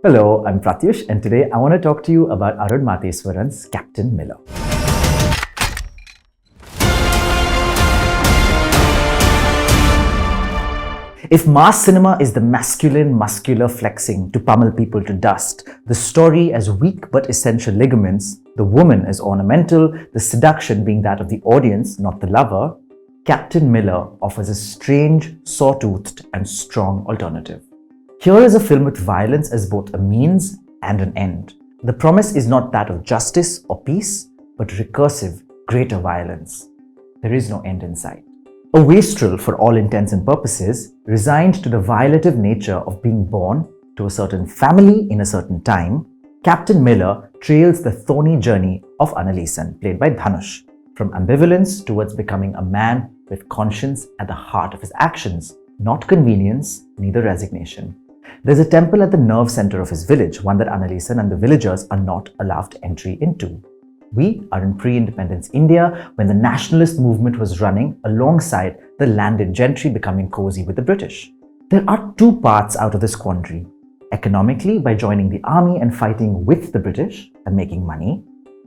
Hello, I'm Prathyush, and today I want to talk to you about Arun Matheswaran's Captain Miller. If mass cinema is the masculine, muscular flexing to pummel people to dust, the story as weak but essential ligaments, the woman as ornamental, the seduction being that of the audience, not the lover, Captain Miller offers a strange, sawtoothed and strong alternative. Here is a film with violence as both a means and an end. The promise is not that of justice or peace, but recursive, greater violence. There is no end in sight. A wastrel, for all intents and purposes, resigned to the violative nature of being born to a certain family in a certain time, Captain Miller trails the thorny journey of Annalisan, played by Dhanush, from ambivalence towards becoming a man with conscience at the heart of his actions, not convenience, neither resignation. There's a temple at the nerve center of his village, one that Annalisan and the villagers are not allowed entry into. We are in pre-independence India when the nationalist movement was running alongside the landed gentry becoming cozy with the British. There are two paths out of this quandary. Economically, by joining the army and fighting with the British and making money,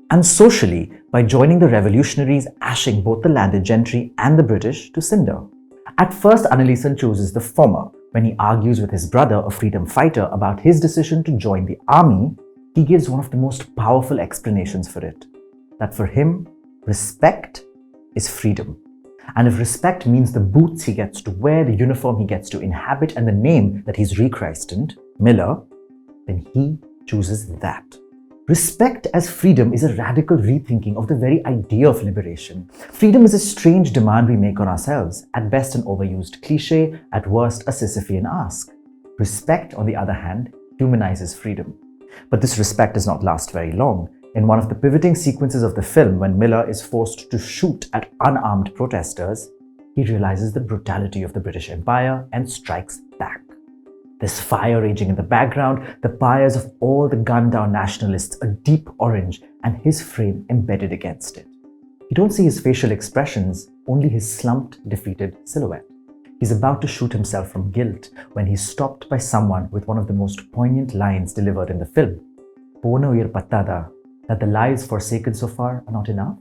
and socially, by joining the revolutionaries ashing both the landed gentry and the British to cinder. At first, Annalisan chooses the former. When he argues with his brother, a freedom fighter, about his decision to join the army, he gives one of the most powerful explanations for it. That for him, respect is freedom. And if respect means the boots he gets to wear, the uniform he gets to inhabit, and the name that he's rechristened, Miller, then he chooses that. Respect as freedom is a radical rethinking of the very idea of liberation. Freedom is a strange demand we make on ourselves, at best an overused cliche, at worst a Sisyphean ask. Respect, on the other hand, humanizes freedom. But this respect does not last very long. In one of the pivoting sequences of the film, when Miller is forced to shoot at unarmed protesters, he realizes the brutality of the British Empire and strikes back. There's fire raging in the background, the pyres of all the gunned-down nationalists a deep orange, and his frame embedded against it. You don't see his facial expressions, only his slumped, defeated silhouette. He's about to shoot himself from guilt when he's stopped by someone with one of the most poignant lines delivered in the film. Pona uyir pattada, that the lives forsaken so far are not enough?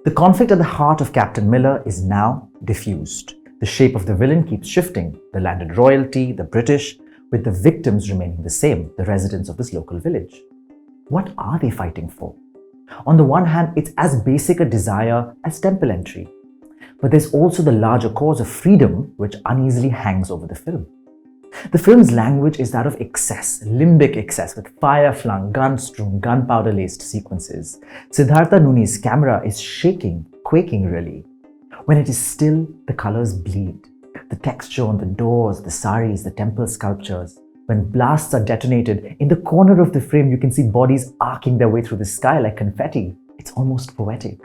The conflict at the heart of Captain Miller is now diffused. The shape of the villain keeps shifting, the landed royalty, the British, with the victims remaining the same, the residents of this local village. What are they fighting for? On the one hand, it's as basic a desire as temple entry. But there's also the larger cause of freedom which uneasily hangs over the film. The film's language is that of excess, limbic excess, with fire-flung, gun-strewn, gunpowder-laced sequences. Siddhartha Nooni's camera is shaking, quaking really. When it is still, the colors bleed. The texture on the doors, the saris, the temple sculptures. When blasts are detonated, in the corner of the frame you can see bodies arcing their way through the sky like confetti. It's almost poetic.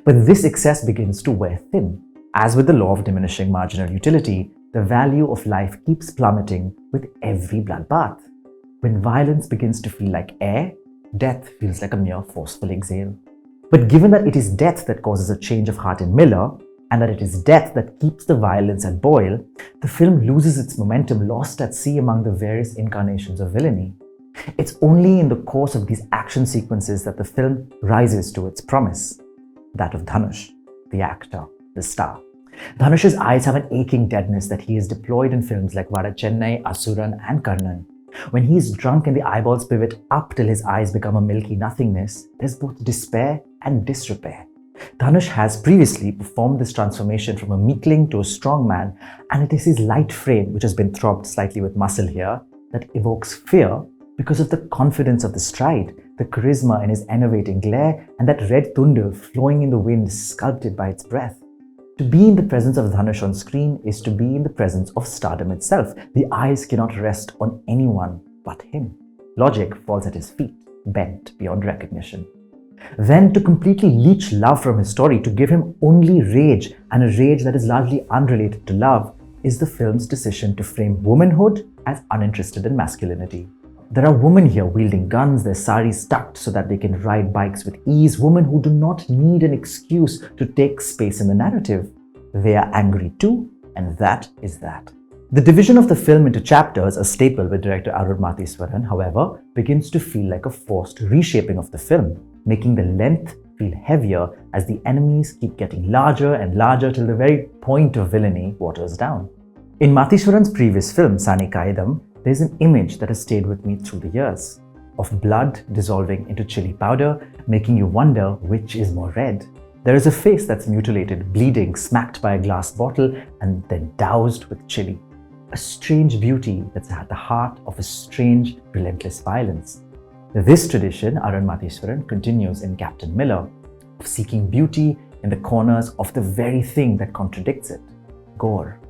But this excess begins to wear thin. As with the law of diminishing marginal utility, the value of life keeps plummeting with every bloodbath. When violence begins to feel like air, death feels like a mere forceful exhale. But given that it is death that causes a change of heart in Miller, and that it is death that keeps the violence at boil, the film loses its momentum lost at sea among the various incarnations of villainy. It's only in the course of these action sequences that the film rises to its promise, that of Dhanush, the actor, the star. Dhanush's eyes have an aching deadness that he has deployed in films like Vada Chennai, Asuran and Karnan. When he is drunk and the eyeballs pivot up till his eyes become a milky nothingness, there's both despair and disrepair. Dhanush has previously performed this transformation from a meekling to a strong man, and it is his light frame, which has been throbbed slightly with muscle here, that evokes fear because of the confidence of the stride, the charisma in his enervating glare, and that red thunder flowing in the wind sculpted by its breath. To be in the presence of Dhanush on screen is to be in the presence of stardom itself. The eyes cannot rest on anyone but him. Logic falls at his feet, bent beyond recognition. Then, to completely leech love from his story, to give him only rage, and a rage that is largely unrelated to love, is the film's decision to frame womanhood as uninterested in masculinity. There are women here wielding guns, their saris tucked so that they can ride bikes with ease, women who do not need an excuse to take space in the narrative. They are angry too, and that is that. The division of the film into chapters, a staple with director Arun Matheswaran, however, begins to feel like a forced reshaping of the film, making the length feel heavier as the enemies keep getting larger and larger till the very point of villainy waters down. In Matheswaran's previous film, Sani Kaidam, there's an image that has stayed with me through the years, of blood dissolving into chili powder, making you wonder which is more red. There is a face that's mutilated, bleeding, smacked by a glass bottle, and then doused with chili. A strange beauty that's at the heart of a strange, relentless violence. This tradition, Arun Matheswaran continues in Captain Miller, of seeking beauty in the corners of the very thing that contradicts it, gore.